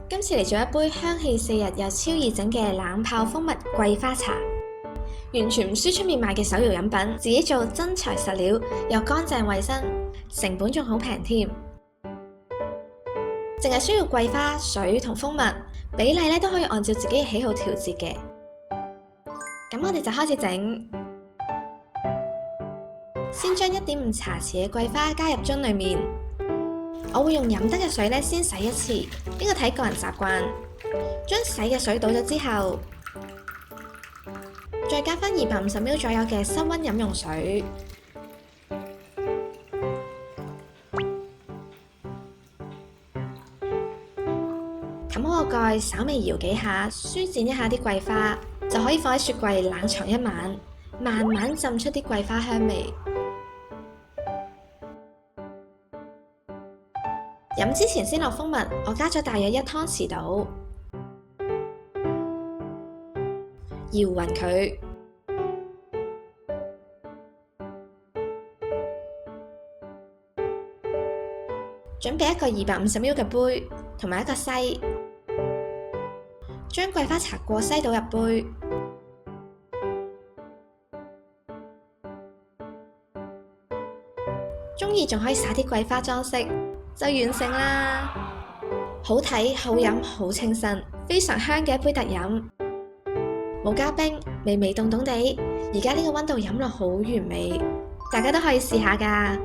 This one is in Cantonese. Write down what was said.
今次嚟做一杯香氣四日又超易整嘅冷泡蜂蜜桂花茶，完全唔輸出面賣嘅手搖飲品，自己做真材實料，又乾淨衛生，成本仲好平添。淨係需要桂花、水同蜂蜜，比例咧都可以按照自己嘅喜好調節嘅。咁我哋就開始整。先將1.5茶匙嘅桂花加入樽裏面，我會用飲得嘅水咧先洗一次，呢個睇個人習慣。將洗嘅水倒咗之後，再加返250ml 左右嘅室溫飲用水，冚好個蓋，稍微搖幾下，舒展一下啲桂花，就可以放喺雪櫃冷藏一晚，慢慢浸出啲桂花香味。飲之前先落蜂蜜，我加咗大約1湯匙度，搖勻佢。準備一個250ml 嘅杯，同埋一個篩，將桂花茶過篩倒入杯。鍾意仲可以灑啲桂花裝飾，就完成啦！好睇、好飲、好清新，非常香嘅一杯特飲。冇加冰，微微凍凍地，而家呢個溫度飲落好完美，大家都可以試下㗎。